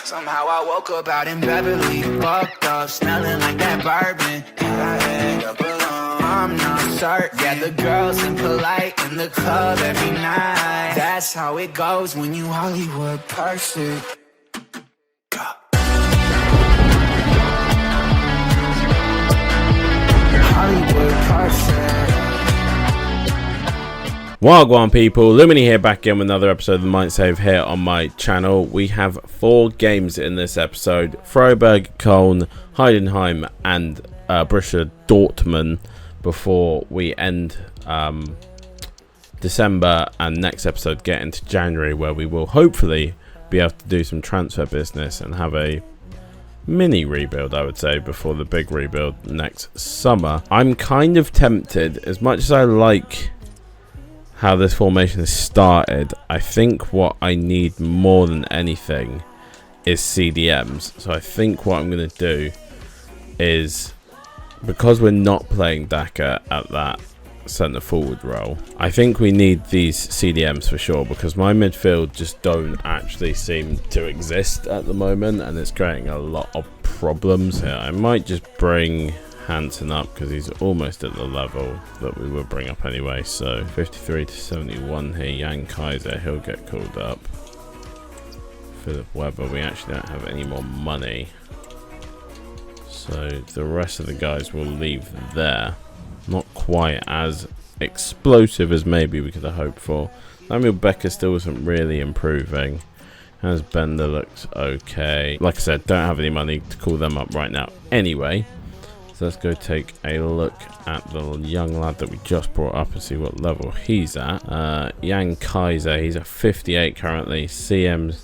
Somehow I woke up out in Beverly, fucked up, smelling like that bourbon, and I end up alone. I'm not certain. Yeah, the girls impolite in the club every night. That's how it goes when you Hollywood perfect. Hollywood perfect. Wagwan people, Lumini here, back in with another episode of the Mainz here on my channel. We have 4 games in this episode: Freiburg, Köln, Heidenheim and Borussia Dortmund, before we end December and next episode get into January, where we will hopefully be able to do some transfer business and have a mini rebuild, I would say, before the big rebuild next summer. I'm kind of tempted, as much as I like how this formation has started, I think what I need more than anything is CDMs. So I think what I'm going to do is, because we're not playing Daka at that centre forward role, I think we need these CDMs for sure, because my midfield just don't actually seem to exist at the moment, and it's creating a lot of problems here. I might just bring Hansen up because he's almost at the level that we would bring up anyway. So 53 to 71 here. Jan Kaiser, he'll get called up. Philip Weber, we actually don't have any more money, so the rest of the guys will leave there. Not quite as explosive as maybe we could have hoped for. Samuel Becker still wasn't really improving. Hans Bender looks okay. Like I said, don't have any money to call them up right now anyway. So let's go take a look at the young lad that we just brought up and see what level he's at. Jan Kaiser, he's at 58 currently. CDM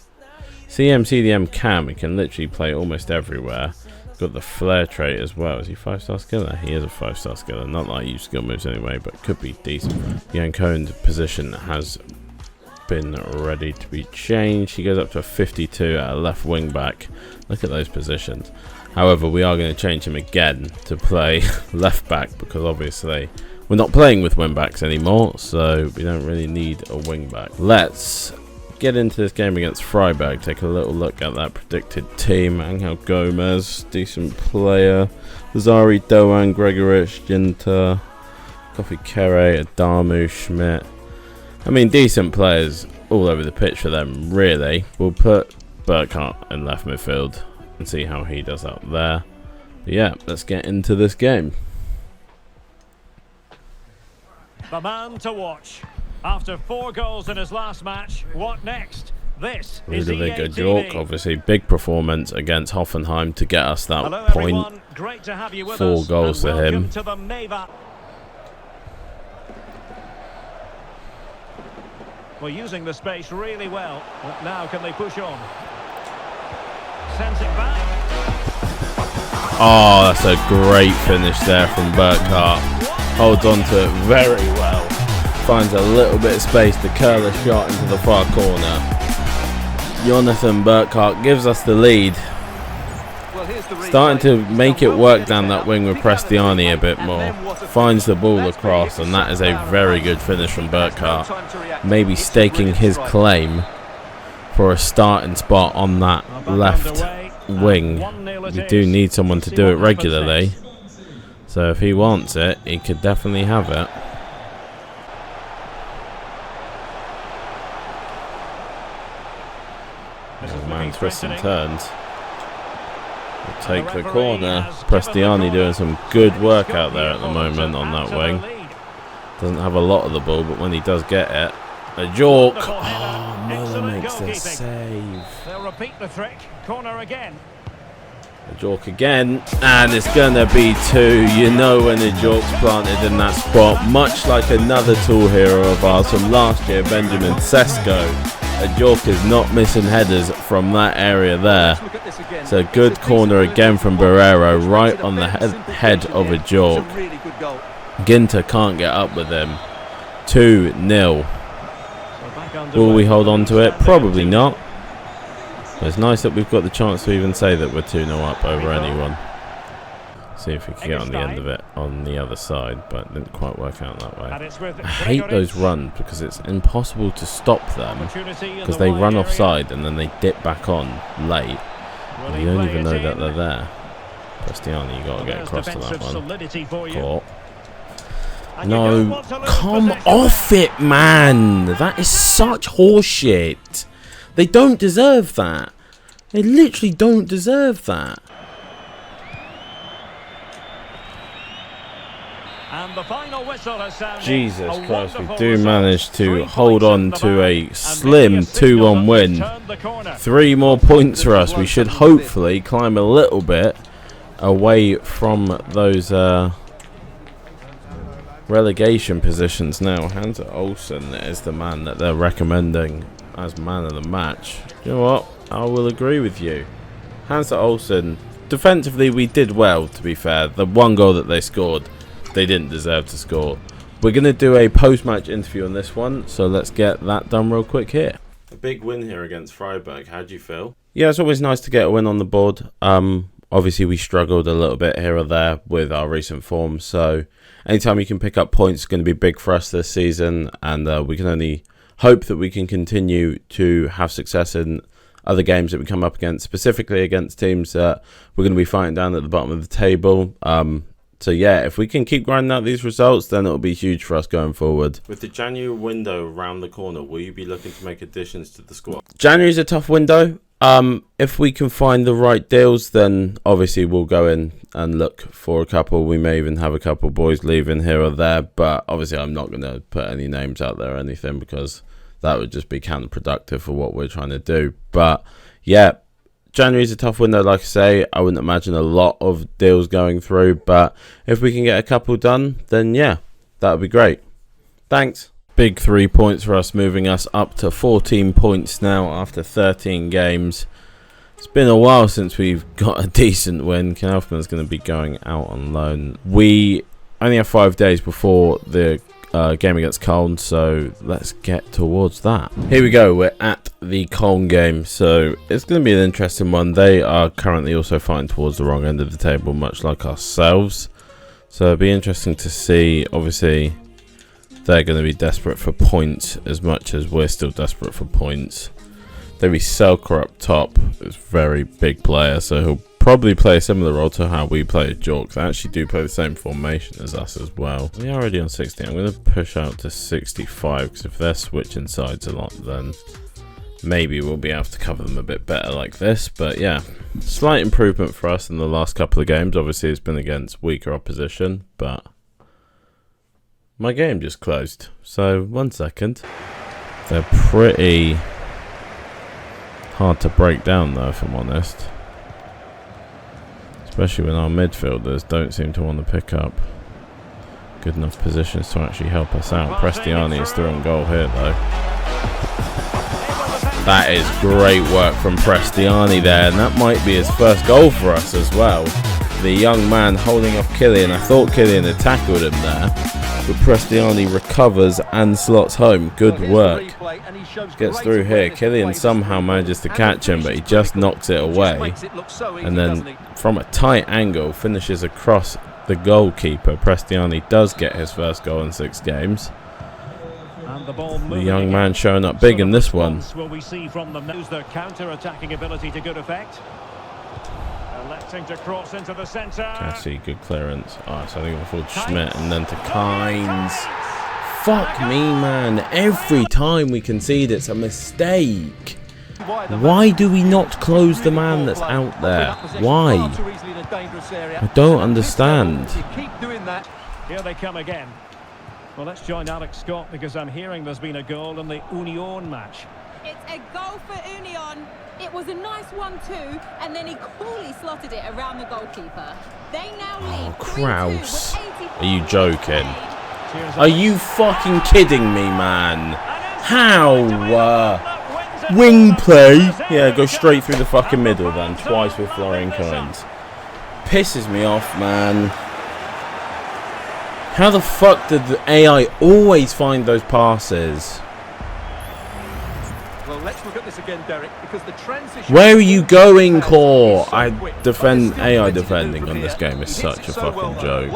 Cam, he can literally play almost everywhere. Got the flair trait as well. Is he 5-star skiller? He is a 5-star skiller. Not that I use skill moves anyway, but could be decent. Jan Cohen's position has been ready to be changed. He goes up to a 52 at a left wing back. Look at those positions. However, we are going to change him again to play left back, because obviously we're not playing with wing backs anymore, so we don't really need a wing back. Let's get into this game against Freiburg. Take a little look at that predicted team. Angel Gomez, decent player. Zari, Doan, Gregorich, Ginter, Kofi Kere, Adamu, Schmidt. I mean, decent players all over the pitch for them, really. We'll put Burkhardt in left midfield and see how he does out there. But yeah, let's get into this game. The man to watch. After 4 goals in his last match, what next? This is Ludovic York, obviously big performance against Hoffenheim to get us that point. Everyone. Great to have you with 4 us, goals to him. To the Meva. We're using the space really well. But now can they push on? Sends it back. Oh, that's a great finish there from Burkhardt. Holds on to it very well. Finds a little bit of space to curl a shot into the far corner. Jonathan Burkhardt gives us the lead. Starting to make it work down that wing with Prestiani a bit more. Finds the ball across, and that is a very good finish from Burkhardt. Maybe staking his claim for a starting spot on that left wing. We do need someone to do it regularly, so if he wants it, he could definitely have it. Oh man, twists and turns. We'll take the corner. Prestiani doing some good work out there at the moment on that wing. Doesn't have a lot of the ball, but when he does get it, a York. Oh, Muller makes the save. They'll repeat the trick. Corner again. A York again, and it's gonna be 2. You know when the York's planted in that spot, much like another tool hero of ours from last year, Benjamin Sesko. A York is not missing headers from that area there. It's a good corner again from Barrero, right on the head of a York. Ginter can't get up with him. 2-0. Will we hold on to it? Probably not. But it's nice that we've got the chance to even say that we're 2-0 up over anyone. See if we can get on the end of it on the other side, but it didn't quite work out that way. I hate those runs because it's impossible to stop them, because they run offside and then they dip back on late. Will You he don't play even it know in? that they're there. Cristiano, you got to get There's across to that defensive one. solidity for you. Caught. And you don't No, want to lose come possession off there. it, man. That is such horseshit. They don't deserve that. They literally don't deserve that. And the final whistle has sounded. Jesus A Christ, we wonderful do result. manage 3 to points hold in on the to bag, a and slim maybe a signal 2-1 that win. we've turned the corner. 3 more points for us. We should hopefully climb a little bit away from those relegation positions now. Hans Olsen is the man that they're recommending as man of the match. You know what? I will agree with you. Hans Olsen, defensively we did well, to be fair. The one goal that they scored, they didn't deserve to score. We're going to do a post-match interview on this one, so let's get that done real quick here. A big win here against Freiburg. How do you feel? Yeah, it's always nice to get a win on the board. Obviously, we struggled a little bit here or there with our recent form, so anytime you can pick up points is going to be big for us this season, and we can only hope that we can continue to have success in other games that we come up against, specifically against teams that we're going to be fighting down at the bottom of the table. So yeah, if we can keep grinding out these results, then it'll be huge for us going forward. With the January window around the corner, will you be looking to make additions to the squad? January's a tough window. If we can find the right deals, then obviously we'll go in and look for a couple. We may even have a couple boys leaving here or there, but obviously I'm not going to put any names out there or anything because that would just be counterproductive for what we're trying to do. But yeah, January's a tough window, like I say. I wouldn't imagine a lot of deals going through, but if we can get a couple done, then yeah, that would be great. Thanks. Big 3 points for us, moving us up to 14 points now after 13 games. It's been a while since we've got a decent win. Knaufmann's going to be going out on loan. We only have 5 days before the game against Cologne, so let's get towards that. Here we go, we're at the Cologne game, so it's going to be an interesting one. They are currently also fighting towards the wrong end of the table, much like ourselves, so it'll be interesting to see. Obviously they're going to be desperate for points as much as we're still desperate for points. There'll be Selker up top, is a very big player, so he'll probably play a similar role to how we play at York. They actually do play the same formation as us as well. We are already on 60. I'm going to push out to 65 because if they're switching sides a lot, then maybe we'll be able to cover them a bit better like this. But yeah, slight improvement for us in the last couple of games. Obviously it's been against weaker opposition, but my game just closed. So 1 second. They're pretty hard to break down though, if I'm honest. Especially when our midfielders don't seem to want to pick up good enough positions to actually help us out. Prestiani is through on goal here though. That is great work from Prestiani there, and that might be his first goal for us as well. The young man holding off Killian. I thought Killian had tackled him there, but Prestiani recovers and slots home. Good work. Gets through here. Killian somehow manages to catch him, but he just knocks it away. And then from a tight angle finishes across the goalkeeper. Prestiani does get his first goal in 6 games. The young man showing up big in this one. Will we see from them use their counter-attacking ability to good effect? Electing to cross into the centre. Cassie, good clearance. Oh, so they're going to fall to Schmidt and then to Kynes. Fuck me, man. Every time we concede, it's a mistake. Why do we not close the man that's out there? Why? I don't understand. Here they come again. Well, let's join Alex Scott because I'm hearing there's been a goal in the Union match. It's a goal for Union. It was a nice 1-2, and then he coolly slotted it around the goalkeeper. They now lead 3-2 Kraus. with 84 Are you joking? Cheers. Are you fucking kidding me, man? How? Wing play? Yeah, go straight through the fucking middle then, twice with Florian Kynes. Pisses me off, man. How the fuck did the AI always find those passes? Well, let's look at this again, Derek, because the transition. Where are you going, Core? I defend AI defending on this game is such a fucking joke.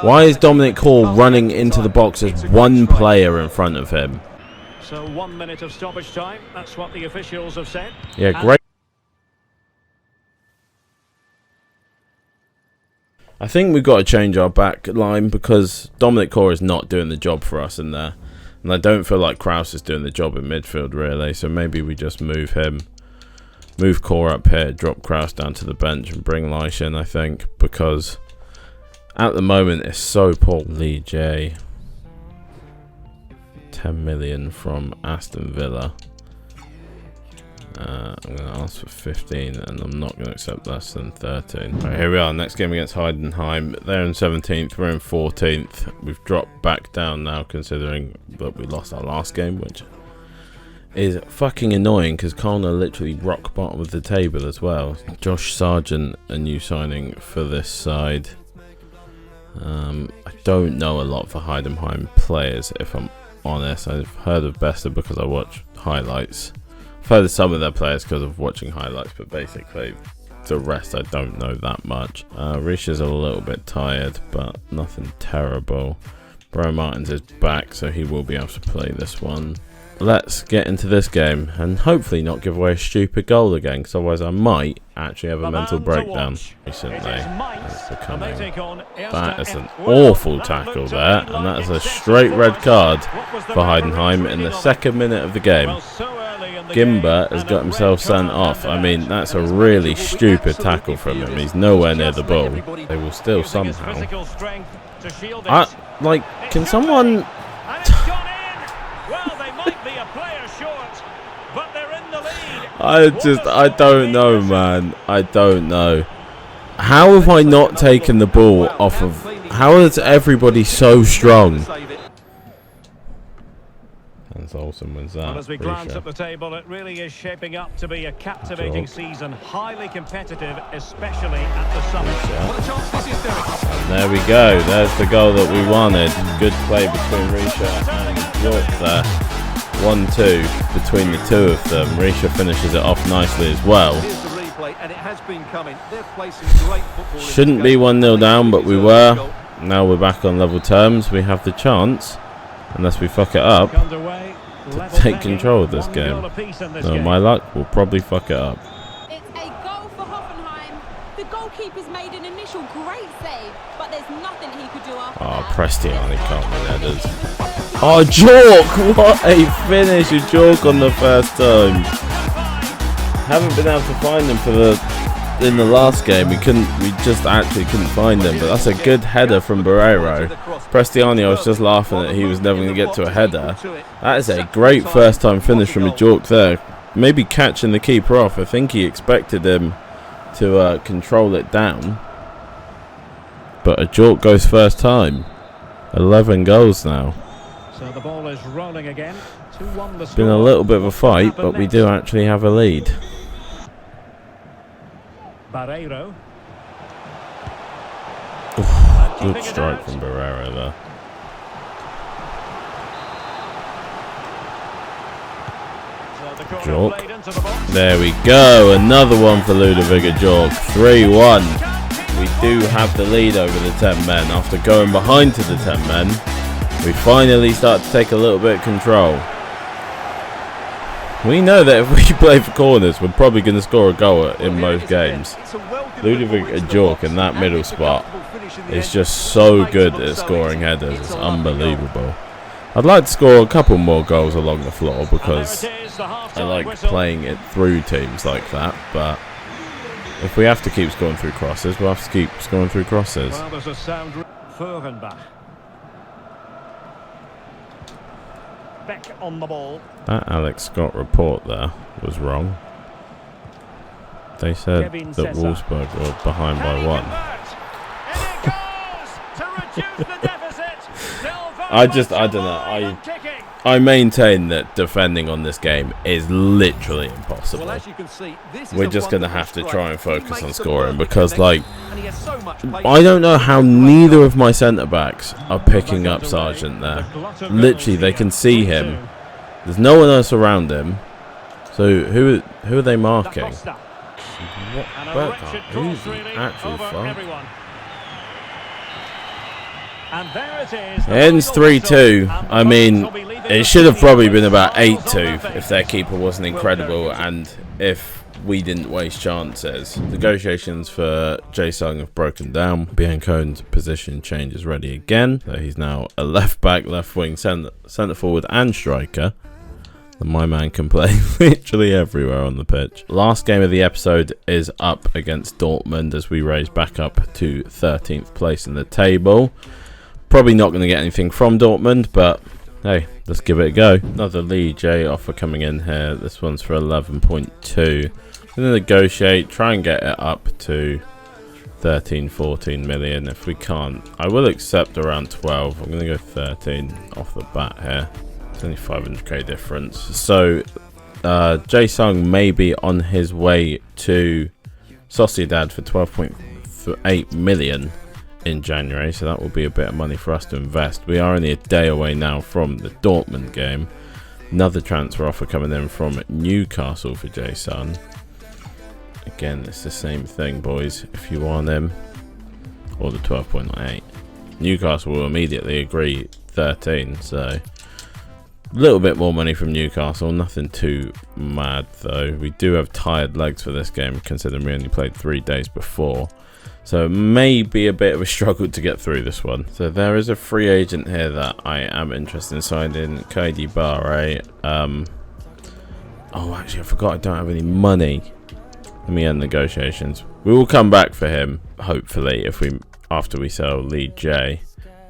Why is Dominic Core running into the box as one player in front of him? So 1 minute of stoppage time. That's what the officials have said. Yeah, great. I think we've got to change our back line because Dominic Core is not doing the job for us in there. And I don't feel like Kraus is doing the job in midfield, really. So maybe we just move him. Move Core up here, drop Kraus down to the bench and bring Leish in, I think. Because at the moment it's so poor. Lee J. 10 million from Aston Villa. I'm going to ask for 15 and I'm not going to accept less than 13. Right, here we are, next game against Heidenheim. They're in 17th, we're in 14th. We've dropped back down now considering that we lost our last game, which is fucking annoying because Colne are literally rock bottom of the table as well. Josh Sargent, a new signing for this side. I don't know a lot for Heidenheim players, if I'm honest. I've heard of Bester because I watch highlights. I've heard of some of their players because of watching highlights, but basically the rest I don't know that much. Risha's a little bit tired, but nothing terrible. Bro Martins is back, so he will be able to play this one. Let's get into this game and hopefully not give away a stupid goal again, because otherwise I might actually have a mental breakdown recently. That is an awful tackle there, and that is a straight red card for Heidenheim in the 2nd minute of the game. Gimba has got himself sent off. I mean, that's a really stupid tackle from him. He's nowhere near the ball. They will still somehow. Can someone... I don't know, man. I don't know. How have I not taken the ball off of... How is everybody so strong? Hans Olsen wins that. Well, as we glance at the table, it really is shaping up to be a captivating season. Highly competitive, especially at the summit. There we go. There's the goal that we wanted. Good play between Risha and York there. 1-2 between the two of them. Risha finishes it off nicely as well. Shouldn't be 1-0 down, but we were. Now we're back on level terms. We have the chance, unless we fuck it up, to take control of this game. No, my luck, we'll probably fuck it up. It's a goal for Hoffenheim. The goalkeeper's made an initial great save, but there's nothing he could do after that. Prestiani can't win headers. Oh, Jork! What a finish! A Jork on the first time. Haven't been able to find him in the last game. We just actually couldn't find him. But that's a good header from Barreiro. Prestiani, I was just laughing that he was never going to get to a header. That is a great first time finish from a Jork there. Maybe catching the keeper off. I think he expected him to control it down. But a Jork goes first time. 11 goals now. So the ball is rolling again. 2-1 the score. Been a little bit of a fight, but we do actually have a lead. Barreiro. Good strike from Barreiro there. Jork. There we go. Another one for Ludovic Jork. 3-1. We do have the lead over the 10 men. After going behind to the 10 men, we finally start to take a little bit of control. We know that if we play for corners, we're probably going to score a goal in most games. Ludovic Jork in that middle spot is just so good at scoring headers. It's unbelievable. I'd like to score a couple more goals along the floor because I like playing it through teams like that. But if we have to keep scoring through crosses, we'll have to keep scoring through crosses. Well, there's a sound Furrenbach. Back on the ball. That Alex Scott report there was wrong. They said that Wolfsburg were behind by 1. I don't know. I maintain that defending on this game is literally impossible. We're just going to have to try and focus on scoring because, like, I don't know how neither of my centre-backs are picking up Sargent there. Literally, they can see him. There's no one else around him. So who are they marking? Who's the actual fuck? Ends 3-2. I mean, it should have probably been about 8-2 if their keeper wasn't incredible and if we didn't waste chances. Negotiations for Jae-sung have broken down. Biancone's position change is ready again. So he's now a left back, left wing, centre forward and striker. And my man can play literally everywhere on the pitch. Last game of the episode is up against Dortmund as we raise back up to 13th place in the table. Probably not going to get anything from Dortmund, but hey, let's give it a go. Another Lee J offer coming in here. This one's for 11.2. I'm going to negotiate, try and get it up to 13, 14 million. If we can't, I will accept around 12. I'm going to go 13 off the bat here. It's only 500k difference. So Jae-sung may be on his way to Sociedad for 12.8 million in January, so that will be a bit of money for us to invest. We are only a day away now from the Dortmund game. Another transfer offer coming in from Newcastle for Jae-sung. Again, it's the same thing, boys. If you want him, or the 12.8, Newcastle will immediately agree 13. So a little bit more money from Newcastle. Nothing too mad though. We do have tired legs for this game, considering we only played 3 days before. So it may be a bit of a struggle to get through this one. So there is a free agent here that I am interested in signing, Kaidi Barre. Oh, actually, I forgot I don't have any money. Let me end negotiations. We will come back for him, hopefully, after we sell Lee J.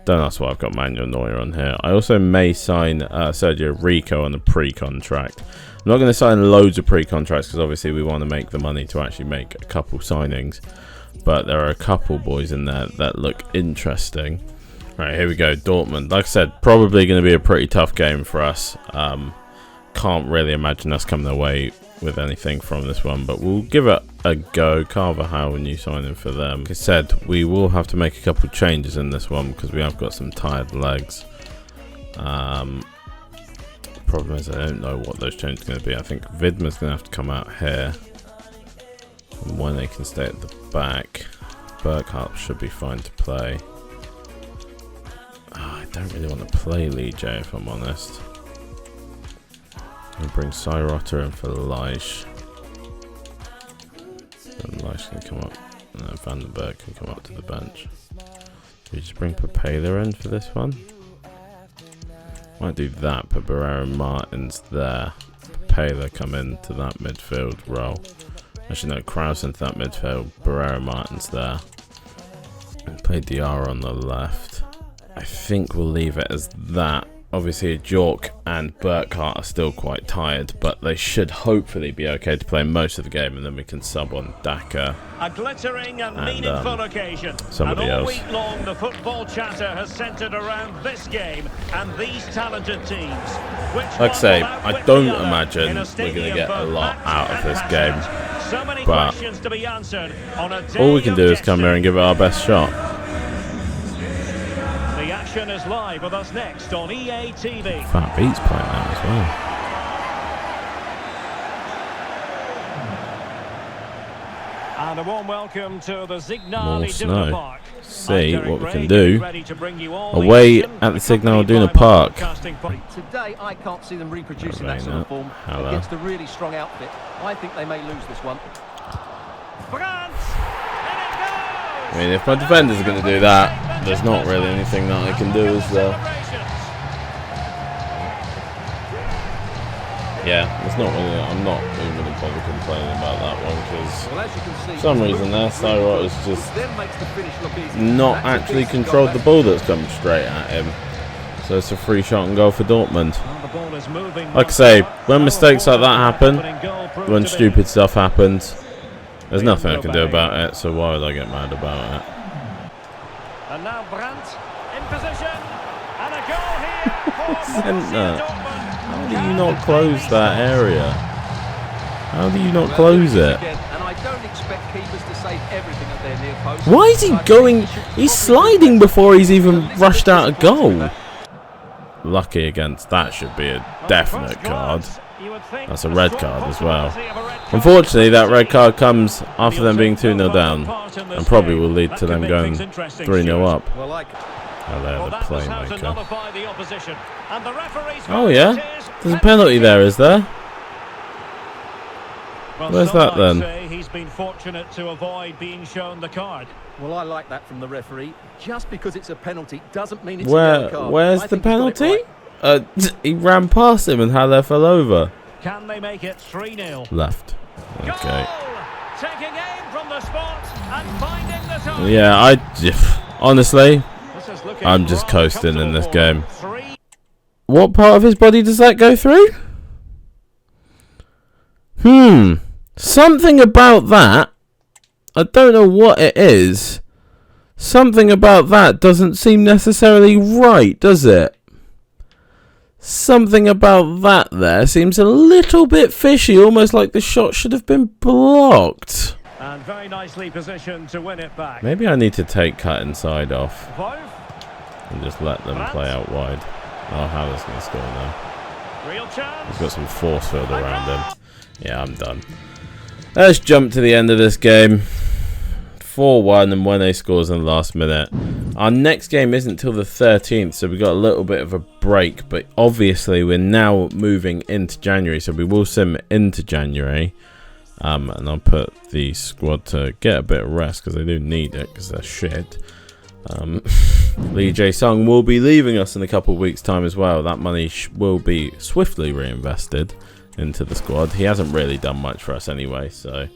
Don't ask why I've got Manuel Neuer on here. I also may sign Sergio Rico on a pre-contract. I'm not going to sign loads of pre-contracts because obviously we want to make the money to actually make a couple signings. But there are a couple boys in there that look interesting. Right, here we go. Dortmund. Like I said, probably going to be a pretty tough game for us. Can't really imagine us coming away with anything from this one, but we'll give it a go. Carvajal, a new signing for them. Like I said, we will have to make a couple changes in this one because we have got some tired legs. Problem is I don't know what those changes are going to be. I think Vidma's going to have to come out here. And when they can stay at the back, Burkhardt should be fine to play. I don't really want to play Lee J if I'm honest. I'll bring Cyrotter in for Leish. And Leish can come up, and then Vandenberg can come up to the bench. Do we just bring Papela in for this one? Might do that, but Barrera Martin's there. Papela come into that midfield role. Actually, no, Kraus into that midfield. Barrera Martin's there. And play Diarra on the left. I think we'll leave it as that. Obviously, Jork and Burkhardt are still quite tired, but they should hopefully be okay to play most of the game, and then we can sub on Daka. A glittering and meaningful occasion. Somebody and all else. week long, the football chatter has centred around this game and these talented teams. Like I say, I don't imagine we're going to get a lot out of this game, so many but questions to be answered on a day all we can do is come destiny. here and give it our best shot. The action is live with us next on EA TV. Fat Beats playing now as well. And a warm welcome to the More Signal snow. Iduna Park. See I'm what we Derek can Ray, do ready to bring you all the away action, at the Signal accompanied Iduna by my Park. broadcasting partner. Today, I can't see them reproducing that sort of form Hello. against a really strong outfit. I think they may lose this one. France! And it goes! I mean, if my defenders are going to do that, there's not really anything that I can do as well. Yeah, it's not really, I'm not even going to bother complaining about that one because Well, as you can see, for some reason there, Cyrot has just then makes the finish look easy. not That's a actually decent controlled goal. the ball that's come straight at him. So it's a free shot and goal for Dortmund. Well, the ball is moving. Like I say, when mistakes like that happen, when stupid stuff happens, there's nothing I can do about it, so why would I get mad about it? And now Brandt in position. And a goal here for Centre. Dortmund. How do you not close that area? How do you not close it? Again, and I don't expect keepers to save everything at their near post. Why is he going? He's sliding before he's even rushed out a goal. Lucky against that should be a definite card. That's a red card as well. Unfortunately, that red card comes after them being 2-0 down and probably will lead to them going 3-0 up. Well, like Oh, they're the playmaker. Oh Oh yeah, there's a penalty there, is there? Well, Where's some that might then? say he's been fortunate to avoid being shown the card. Well, I like that from the referee. Just because it's a penalty doesn't mean it's a yellow card. Where's I the think he's got it penalty? right. He ran past him and Haller fell over. Can they make it 3-0? Left. Okay. Goal! Taking aim from the spot and finding the target. Yeah, honestly, This is looking I'm just rather coasting in this comfortable. game. 3. What part of his body does that go through? Something about that, I don't know what it is. Something about that doesn't seem necessarily right, does it? Something about that there seems a little bit fishy, almost like the shot should have been blocked. And very nicely positioned to win it back. Maybe I need to take cut inside off Wolf, and just let them play out wide. Oh, Haller's going to score now. real chance. He's got some force field around him. Yeah, I'm done. Let's jump to the end of this game. 4-1 and Wene scores in the last minute. Our next game isn't till the 13th, so we've got a little bit of a break. But obviously, we're now moving into January, so we will sim into January. And I'll put the squad to get a bit of rest because they do need it because they're shit. Lee Jae-sung will be leaving us in a couple of weeks' time as well. That money will be swiftly reinvested into the squad. He hasn't really done much for us anyway, so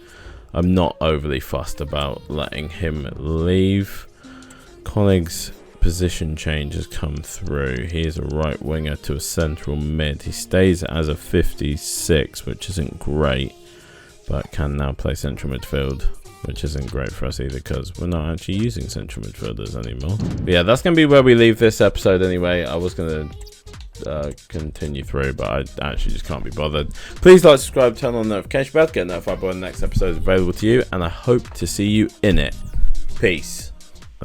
I'm not overly fussed about letting him leave. Colleague's position change has come through. He is a right winger to a central mid. He stays as a 56, which isn't great, but can now play central midfield, which isn't great for us either because we're not actually using central midfielders anymore. But yeah, that's going to be where we leave this episode anyway. I was going to continue through, but I actually just can't be bothered. Please like, subscribe, turn on the notification bell to get notified when the next episode is available to you, and I hope to see you in it. Peace.